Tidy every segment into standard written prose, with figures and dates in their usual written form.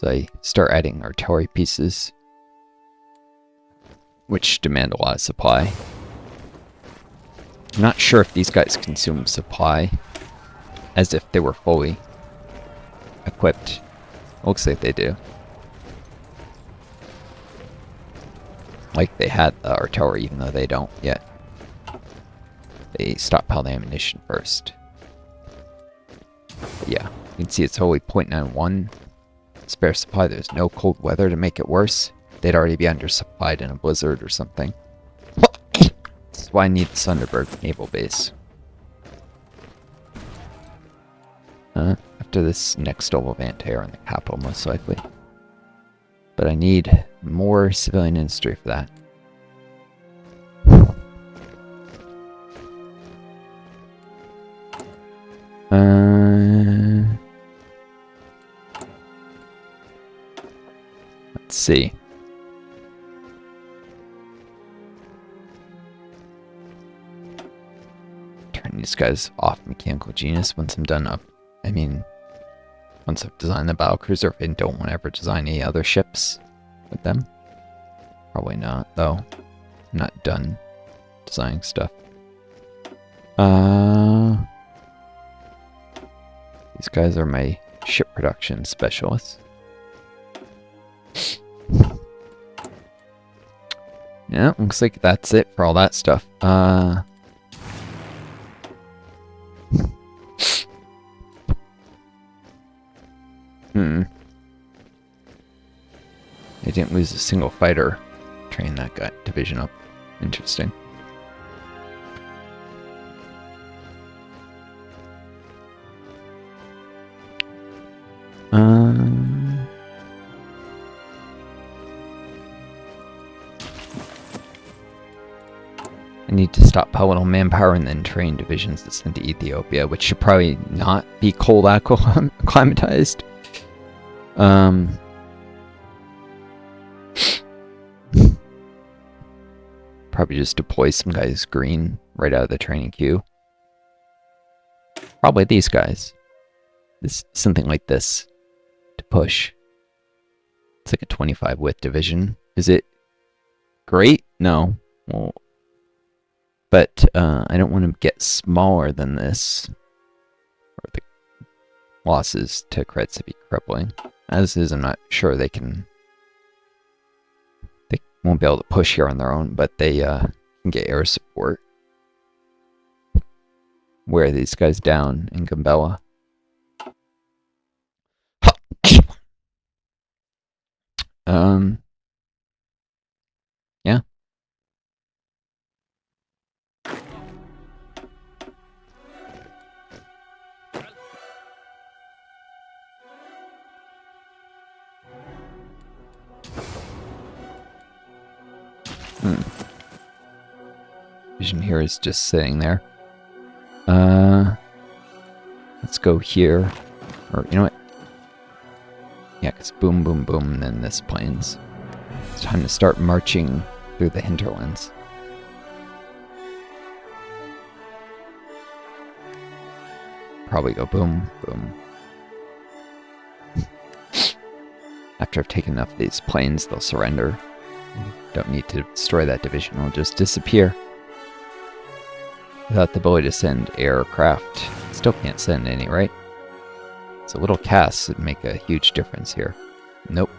So I start adding artillery pieces, which demand a lot of supply. I'm not sure if these guys consume supply as if they were fully equipped. Looks like they do. Like they had the artillery, even though they don't yet. They stockpile the ammunition first. But yeah, you can see it's only 0.91 spare supply. There's no cold weather to make it worse. They'd already be undersupplied in a blizzard or something. That's why I need the Sunderberg naval base. After this next level of anti-air in the capital, most likely. But I need more civilian industry for that. Let's see. Turn these guys off mechanical genius once I'm done up. I mean, once I've designed the battlecruiser, if I don't want to ever design any other ships with them. Probably not, though. I'm not done designing stuff. These guys are my ship production specialists. Yeah, looks like that's it for all that stuff. They didn't lose a single fighter. Train that guy division up. Interesting. I need to stockpile little manpower and then train divisions that send to Ethiopia, which should probably not be cold acclimatized. Probably just deploy some guys green right out of the training queue. Probably these guys. Something like this to push. It's like a 25 width division. Is it great? No. Well, but I don't want to get smaller than this, or the losses to creds to be crippling. As is, I'm not sure they won't be able to push here on their own, but they can get air support. Wear these guys down in Gambella. Yeah. Vision here is just sitting there. Let's go here. Or, you know what? Yeah, because boom, boom, boom, and then this plains. It's time to start marching through the hinterlands. Probably go boom, boom. After I've taken enough of these plains, they'll surrender. Don't need to destroy that division, it'll just disappear. Without the ability to send aircraft, still can't send any, right? So little casts would make a huge difference here. Nope.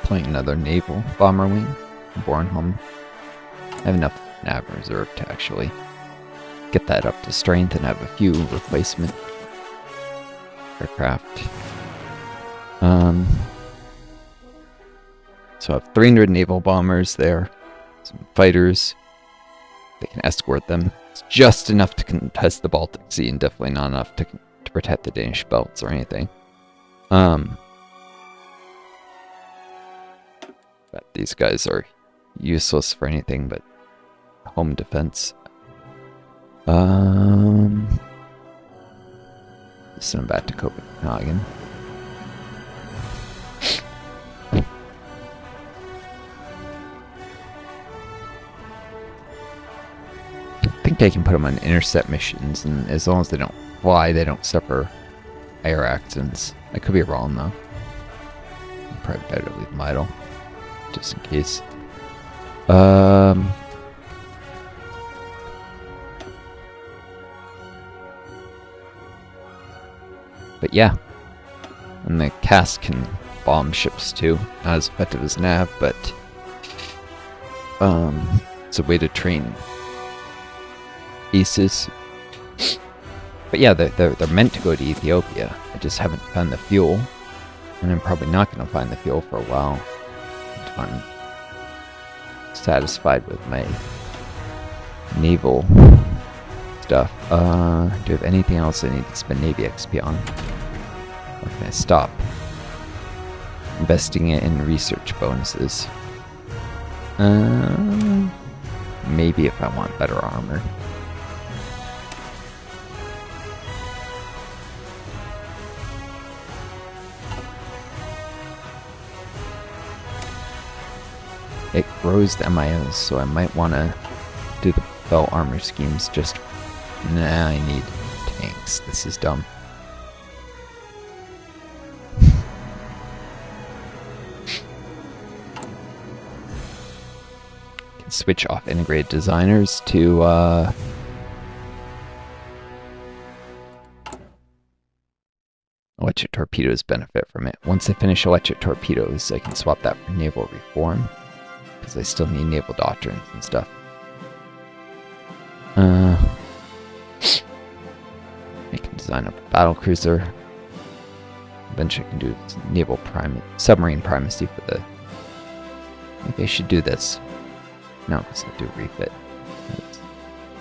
Playing another naval bomber wing, Bornholm. I have enough nav reserve to actually get that up to strength and have a few replacement aircraft. So I have 300 naval bombers there, some fighters. They can escort them. It's just enough to contest the Baltic Sea and definitely not enough to protect the Danish belts or anything. But these guys are useless for anything but home defense. Send him back to Copenhagen. I think I can put them on intercept missions, and as long as they don't fly, they don't suffer air accidents. I could be wrong though. Probably better to leave them idle, just in case. But yeah, and the cast can bomb ships too. Not as effective as nav, but it's a way to train aces. But yeah, they're meant to go to Ethiopia. I just haven't found the fuel, and I'm probably not going to find the fuel for a while until I'm satisfied with my naval stuff. Do I have anything else I need to spend Navy XP on? Or can I stop investing it in research bonuses? Maybe if I want better armor. It grows the MIOs, so I might want to do the bell armor schemes just... Nah, I need tanks. This is dumb. Can switch off integrated designers to electric torpedoes benefit from it. Once I finish electric torpedoes, I can swap that for naval reform, because I still need naval doctrines and stuff. I can design up a battle cruiser. Eventually I can do naval submarine primacy for the... Maybe I should do this. No, because I do refit.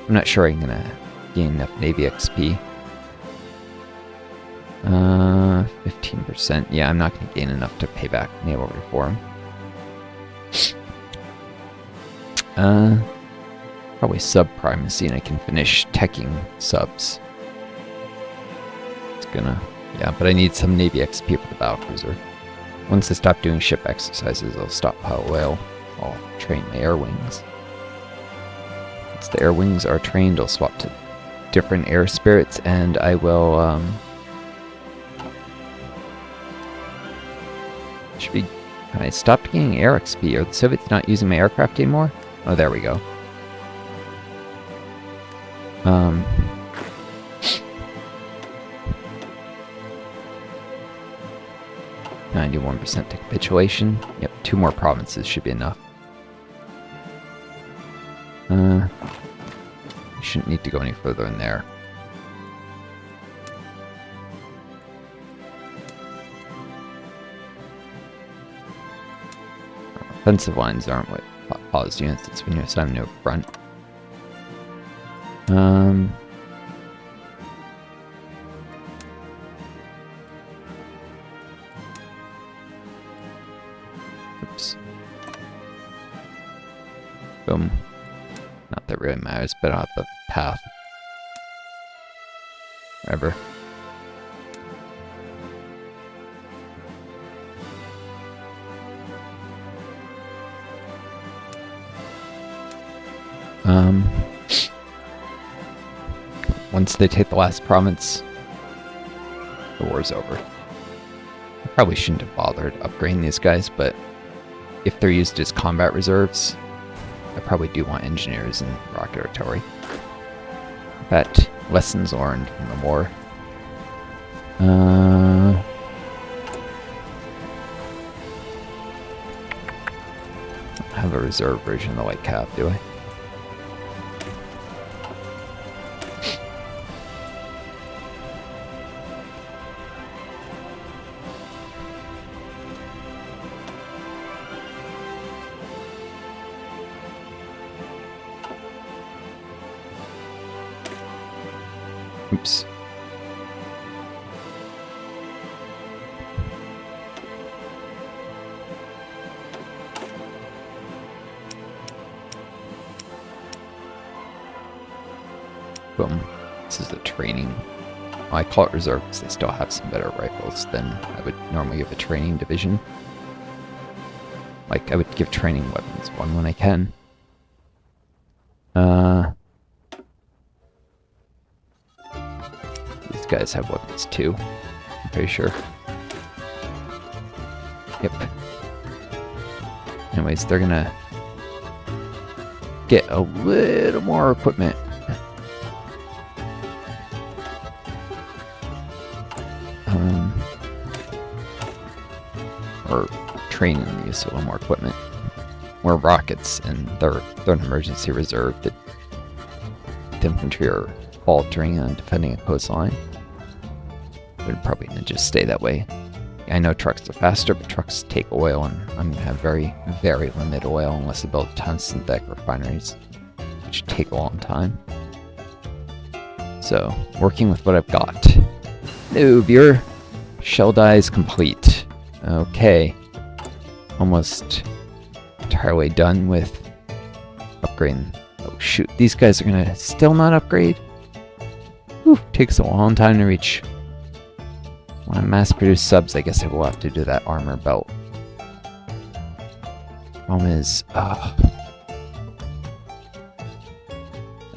I'm not sure I'm gonna gain enough Navy XP. 15%. Yeah, I'm not gonna gain enough to pay back naval reform. Probably sub-primacy, and I can finish teching subs. It's gonna... Yeah, but I need some Navy XP for the battlecruiser. Once I stop doing ship exercises, I'll stockpile oil. I'll train my air wings. Once the air wings are trained, I'll swap to different air spirits, and I will, should be... Can I stop getting air XP? Are the Soviets not using my aircraft anymore? Oh, there we go. 91% to capitulation. Yep, 2 more provinces should be enough. Shouldn't need to go any further in there. Offensive lines aren't what paused units. It's when you're assigned to a front. Oops. Boom. Not that it really matters, but I'll have the path. Whatever. Once they take the last province, the war's over. I probably shouldn't have bothered upgrading these guys, but if they're used as combat reserves, I probably do want engineers and rocket artillery. That lessons learned from the war. I don't have a reserve version of the light cap, do I? Oops. Boom. This is the training. I call it reserve because they still have some better rifles than I would normally give a training division. Like, I would give training weapons one when I can. These guys have weapons too, I'm pretty sure. Yep. Anyways, they're gonna get a little more equipment. Or training to use a little more equipment. More rockets, and they're an emergency reserve that the infantry are faltering on defending a coastline. They're probably gonna just stay that way. I know trucks are faster, but trucks take oil, and I'm gonna have very, very limited oil unless I build a ton of synthetic refineries, which take a long time. So, working with what I've got. Noob, your shell die is complete. Okay. Almost entirely done with upgrading. Oh shoot, these guys are gonna still not upgrade? Whew, takes a long time to reach. When I mass produce subs, I guess I will have to do that armor belt. Problem is, I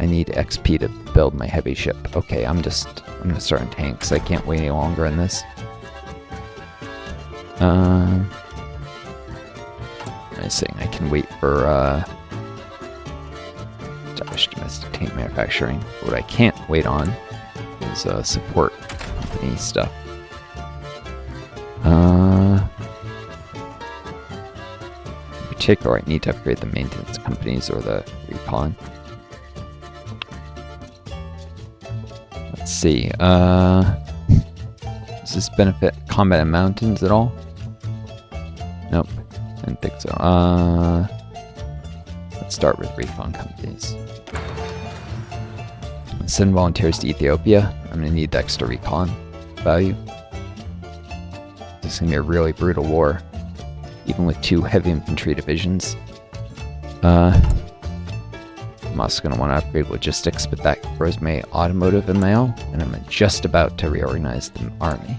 need XP to build my heavy ship. Okay, I'm gonna start in tanks. I can't wait any longer in this. Nice thing, I can wait for establish domestic tank manufacturing. What I can't wait on is support company stuff. In particular, I need to upgrade the maintenance companies or the recon. Let's see. Does this benefit combat in mountains at all? Nope, I didn't think so. Let's start with recon companies. Send volunteers to Ethiopia. I'm gonna need the extra recon value. This is gonna be a really brutal war, even with 2 heavy infantry divisions. I'm also gonna want to upgrade logistics, but that grows my automotive and mail, and I'm just about to reorganize the army.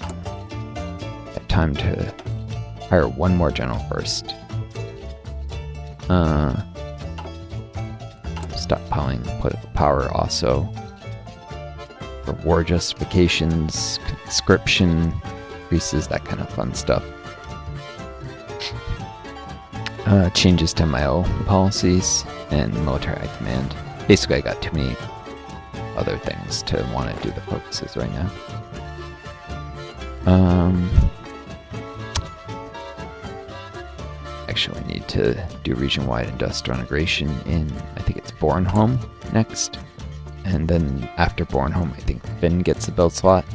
I have time to hire one more general first. Stockpiling political power also. For war justifications, conscription, increases, that kind of fun stuff. Changes to my own policies and military high command. Basically, I got too many other things to want to do the focuses right now. Actually, I need to do region-wide industrial integration in, I think it's Bornholm next. And then after Bornholm, I think Finn gets a build slot.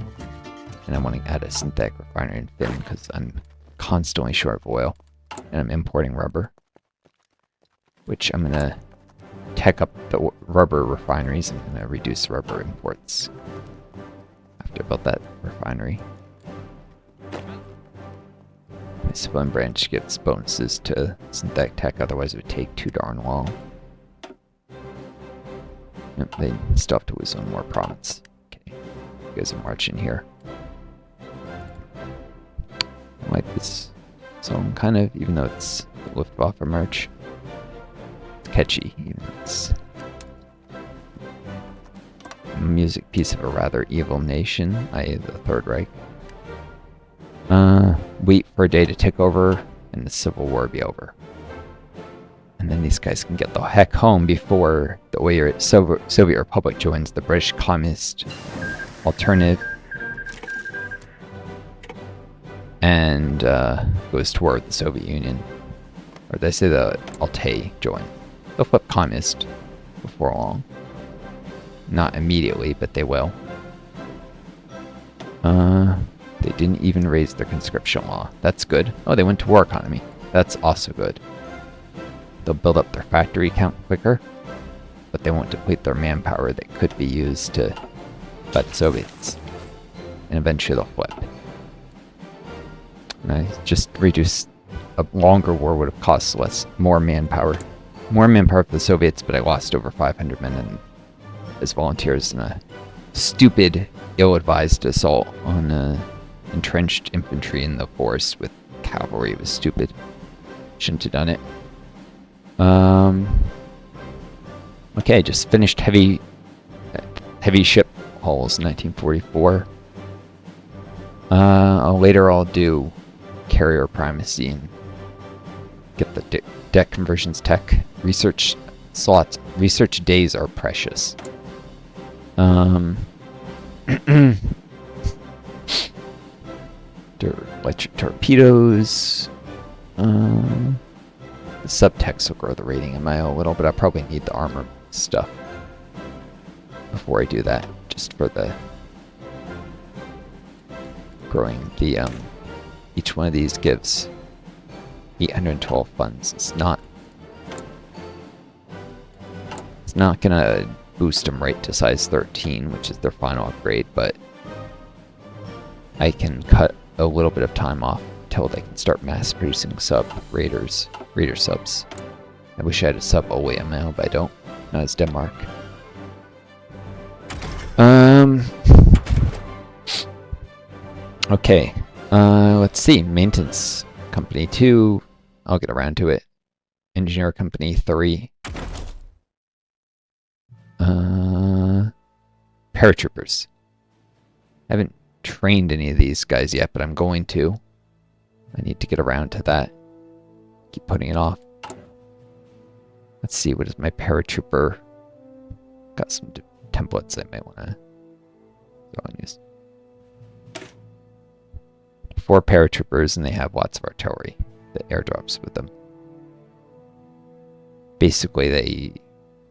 And I want to add a synthetic refinery in Finn because I'm constantly short of oil. And I'm importing rubber. Which I'm going to tech up the rubber refineries. I'm going to reduce rubber imports after I built that refinery. My civilian branch gives bonuses to synthetic tech, otherwise it would take too darn long. Yep, they still have to lose one more province. Okay, you guys are marching here. I like this song kind of, even though it's lifted off a march. It's catchy, even though it's a music piece of a rather evil nation, i.e. the Third Reich. Wait for a day to tick over and the Civil War be over. And then these guys can get the heck home before the Soviet Republic joins the British Communist Alternative and goes to war with the Soviet Union. Or did I say the Altai join? They'll flip communist before long. Not immediately, but they will. They didn't even raise their conscription law. That's good. Oh, they went to war economy. That's also good. They'll build up their factory count quicker, but they won't deplete their manpower that could be used to fight the Soviets. And eventually they'll flip. And I just reduced a longer war would have cost more manpower. More manpower for the Soviets, but I lost over 500 men in as volunteers in a stupid, ill-advised assault on entrenched infantry in the forest with cavalry. It was stupid. Shouldn't have done it. Okay, just finished heavy ship hulls in 1944. Later I'll do carrier primacy and get the deck conversions tech. Research slots, research days are precious. Electric torpedoes. The subtext will grow the rating in my a little, but I probably need the armor stuff before I do that, just for the growing the each one of these gives 812 funds. It's not gonna boost them right to size 13, which is their final upgrade, but I can cut a little bit of time off until they can start mass producing raider subs. I wish I had a sub only ML, but I don't. Not as Denmark. Okay. Let's see. Maintenance Company 2. I'll get around to it. Engineer Company 3. Paratroopers. I haven't trained any of these guys yet, but I'm going to. I need to get around to that. Keep putting it off. Let's see, what is my paratrooper? Got some templates I might want to use. 4 paratroopers, and they have lots of artillery that airdrops with them. Basically,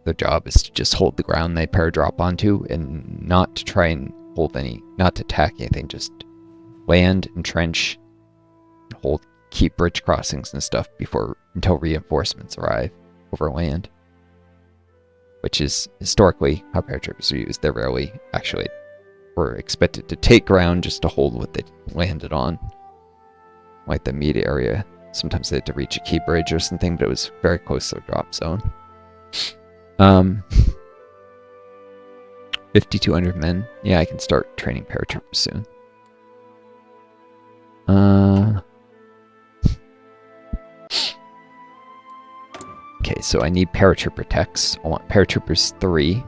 their job is to just hold the ground they paradrop onto, and not to try and hold not to attack anything, just land, entrench, keep bridge crossings and stuff until reinforcements arrive over land. Which is historically how paratroopers are used. They're rarely actually were expected to take ground just to hold what they landed on. Like the immediate area. Sometimes they had to reach a key bridge or something, but it was very close to their drop zone. 5,200 men. Yeah, I can start training paratroopers soon. Okay, so I need paratrooper techs. I want paratroopers 3.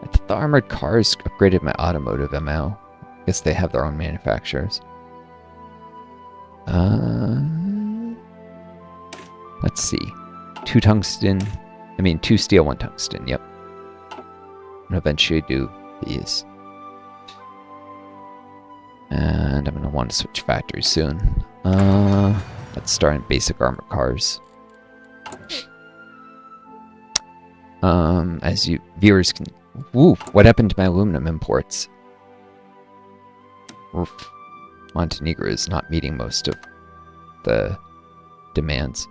I thought the armored cars upgraded my automotive ML. I guess they have their own manufacturers. Let's see. 2 steel, 1 tungsten, yep. I'm gonna eventually do these. And I'm gonna want to switch factories soon. Let's start in basic armored cars. As you viewers can... Woo! What happened to my aluminum imports? Oof. Montenegro is not meeting most of the demands.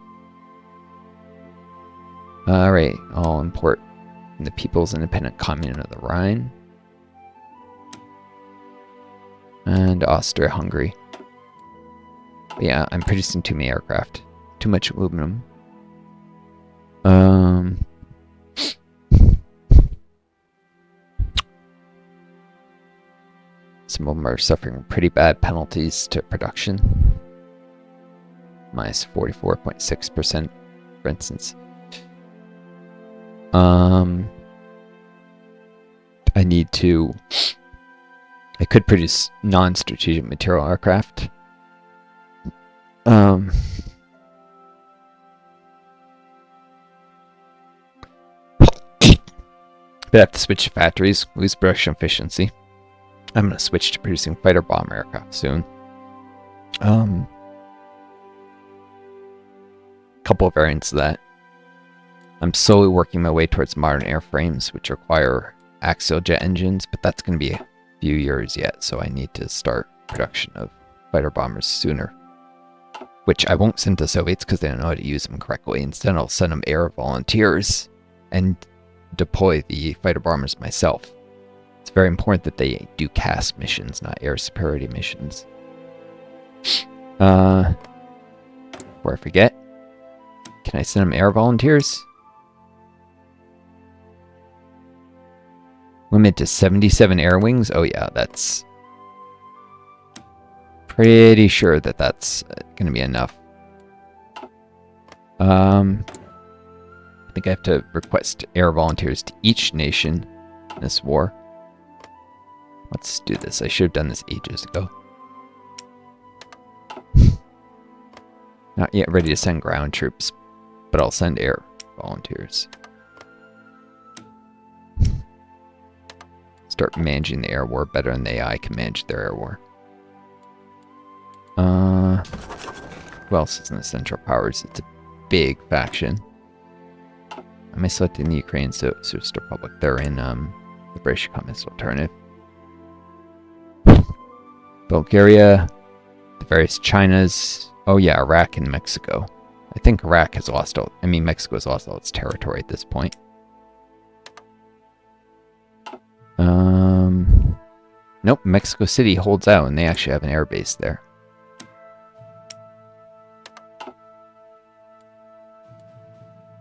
Alright, I'll import the People's Independent Commune of the Rhine. And Austria-Hungary. Yeah, I'm producing too many aircraft. Too much aluminum. Some of them are suffering pretty bad penalties to production. Minus 44.6%, for instance. I could produce non-strategic material aircraft. But I have to switch to factories, lose production efficiency. I'm going to switch to producing fighter bomber aircraft soon. Couple of variants of that. I'm slowly working my way towards modern airframes, which require axial jet engines, but that's going to be a few years yet, so I need to start production of fighter bombers sooner. Which I won't send to Soviets because they don't know how to use them correctly. Instead, I'll send them air volunteers and deploy the fighter bombers myself. It's very important that they do CAS missions, not air superiority missions. Before I forget, can I send them air volunteers? limit to 77 air wings. Oh yeah, that's pretty sure that that's going to be enough. I think I have to request air volunteers to each nation in this war. Let's do this. I should have done this ages ago. Not yet ready to send ground troops, but I'll send air volunteers. Start managing the air war better than the AI can manage their air war. Who else is in the Central Powers? It's a big faction. Am I selecting the Ukraine Socialist Republic? They're in the British Communist Alternative. Bulgaria, the various Chinas. Oh yeah, Iraq and Mexico. I think Iraq has lost all. I mean, Mexico has lost all its territory at this point. Nope, Mexico City holds out, and they actually have an air base there.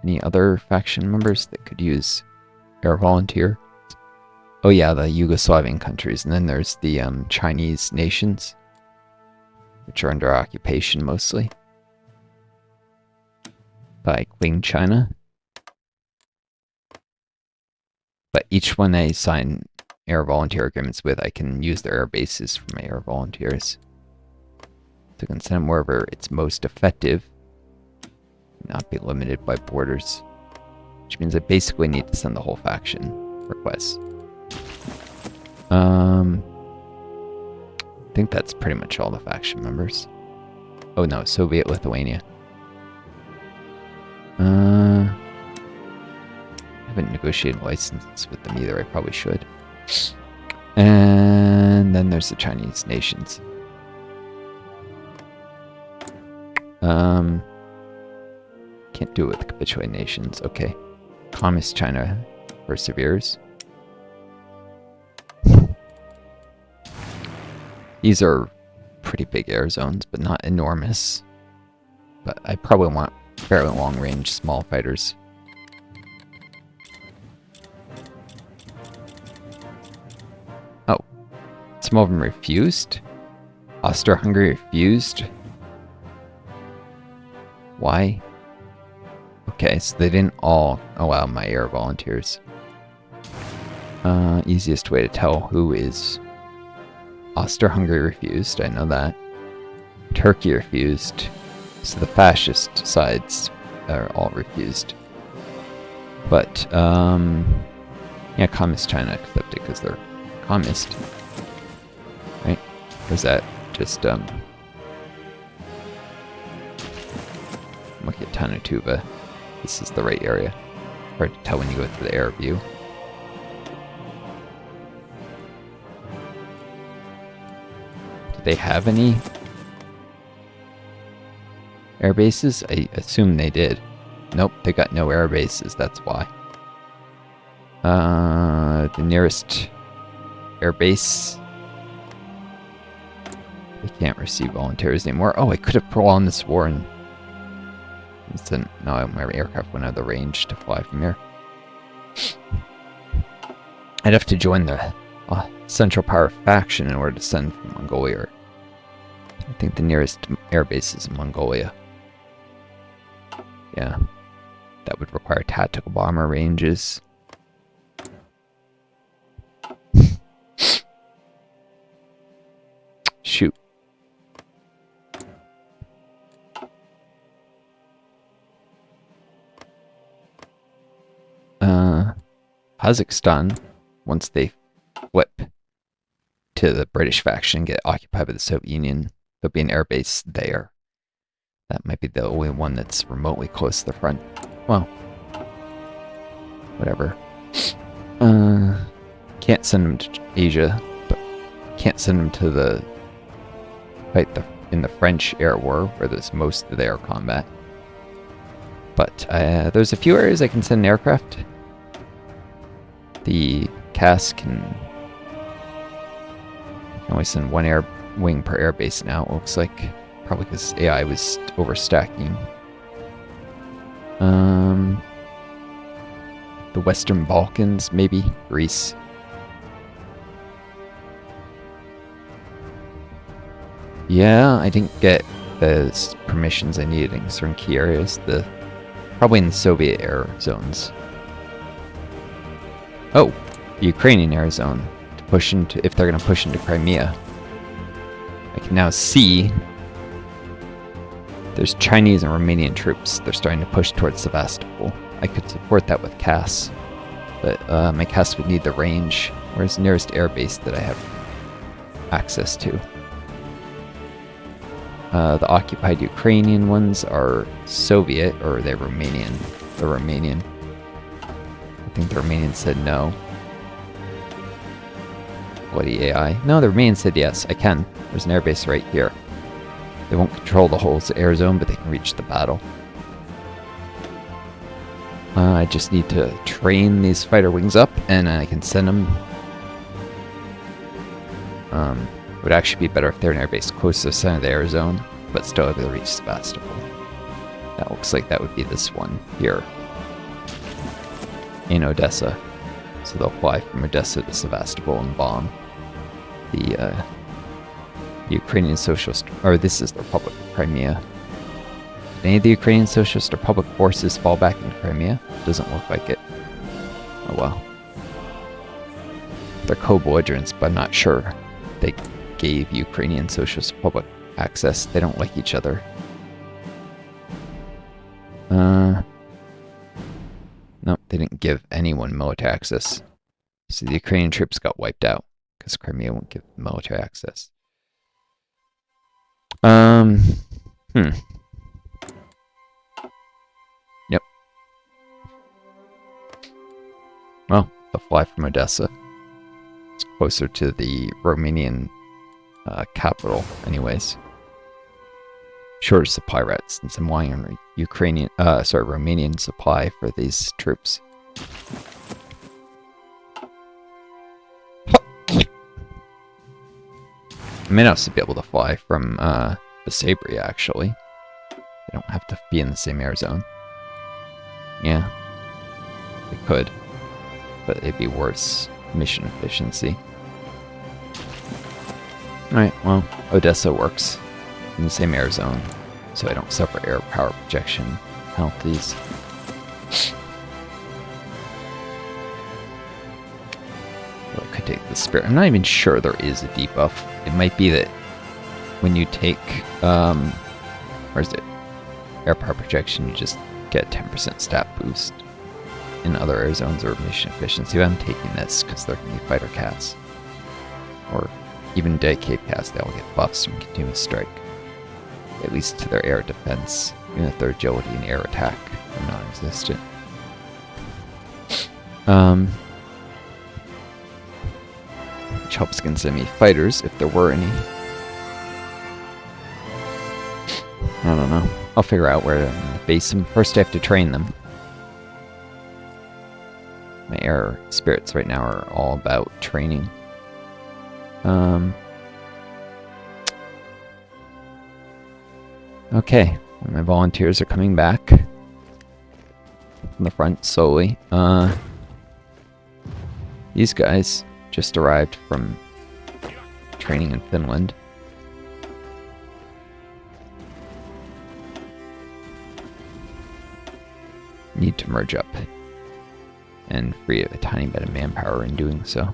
Any other faction members that could use air volunteer? Oh yeah, the Yugoslavian countries, and then there's the Chinese nations, which are under occupation mostly by Qing China. But each one I sign air volunteer agreements with, I can use their air bases for my air volunteers. So I can send them wherever it's most effective, not be limited by borders. Which means I basically need to send the whole faction requests. I think that's pretty much all the faction members. Oh no, Soviet Lithuania. I haven't negotiated licenses with them either. I probably should. And then there's the Chinese nations. Can't do it with the capitulated nations. Okay. Communist China perseveres. These are pretty big air zones, but not enormous. But I probably want fairly long-range small fighters. Oh. Some of them refused? Austro-Hungary refused? Why? Okay, so they didn't all allow my air volunteers. Easiest way to tell who is... Austro-Hungary refused, I know that. Turkey refused. So the fascist sides are all refused. But, yeah, Communist China accepted because they're communist. Right? Or is that just, look at Tanatuva. This is the right area. Hard to tell when you go through the air view. Do they have any air bases? I assume they did. Nope, they got no air bases, that's why. The nearest air base. They can't receive volunteers anymore. Oh, I could have prolonged this war and no, my aircraft went out of the range to fly from here. I'd have to join the Central Power faction in order to send from Mongolia. I think the nearest air base is in Mongolia. Yeah. That would require tactical bomber ranges. Shoot. Kazakhstan, once they flip to the British faction and get occupied by the Soviet Union, there'll be an airbase there. That might be the only one that's remotely close to the front. Well, whatever. Can't send them to Asia, but can't send them to the fight in the French air war, where there's most of the air combat. But there's a few areas I can send an aircraft. The CAS can only send one air wing per airbase now, it looks like. Probably because AI was overstacking. The Western Balkans, maybe. Greece. Yeah, I didn't get the permissions I needed in certain key areas. Probably in the Soviet air zones. Oh, the Ukrainian air zone to push into if they're going to push into Crimea. I can now see there's Chinese and Romanian troops. They're starting to push towards Sevastopol. I could support that with CAS, but my CAS would need the range. Where's the nearest air base that I have access to? The occupied Ukrainian ones are Soviet, or are they Romanian? They're Romanian. I think the Romanians said no. Bloody AI. No, the Romanians said yes, I can. There's an airbase right here. They won't control the whole air zone, but they can reach the battle. I just need to train these fighter wings up, and I can send them. It would actually be better if they're an airbase close to the center of the air zone, but still able to reach Sevastopol. That looks like that would be this one here in Odessa. So they'll fly from Odessa to Sevastopol and bomb the Ukrainian Socialist, or this is the Republic of Crimea. Did any of the Ukrainian Socialist Republic forces fall back into Crimea? Doesn't look like it. Oh well. They're co-belligerents, but I'm not sure they gave Ukrainian Socialist Republic access. They don't like each other. No, they didn't give anyone military access. So the Ukrainian troops got wiped out because Crimea won't give military access. Yep. Well, they'll fly from Odessa. It's closer to the Romanian capital, anyways. Shorter supply routes, since I'm wanting on Romanian supply for these troops. I may also be able to fly from Basabri, actually. They don't have to be in the same air zone. Yeah, they could, but it'd be worse mission efficiency. Alright, well, Odessa works in the same air zone, so I don't suffer air power projection penalties. Well, I could take the Spirit. I'm not even sure there is a debuff. It might be that when you take, where's it? Air power projection, you just get 10% stat boost in other air zones or mission efficiency. But I'm taking this because they're going to be fighter cats. Or even dedicated cats, they all get buffs from continuous strike. At least to their air defense. Even if their agility and air attack are non-existent. Which helps against enemy fighters, if there were any. I don't know. I'll figure out where to base them. First I have to train them. My air spirits right now are all about training. Okay, my volunteers are coming back from the front slowly. These guys just arrived from training in Finland. Need to merge up and free a tiny bit of manpower in doing so.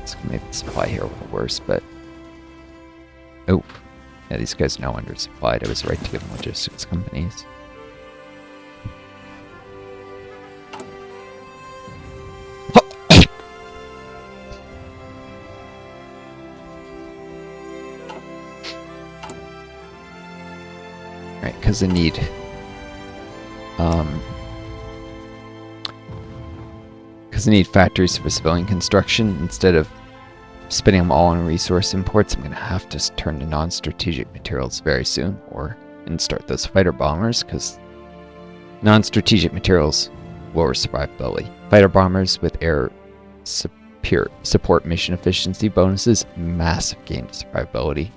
It's gonna make the supply here a little worse, but oh, yeah, these guys are now undersupplied. I was right to give them logistics companies. Right, because I need factories for civilian construction. Instead of spending them all on resource imports, I'm going to have to turn to non-strategic materials very soon, and start those fighter bombers, because non-strategic materials lower survivability. Fighter bombers with air support mission efficiency bonuses, massive gain to survivability.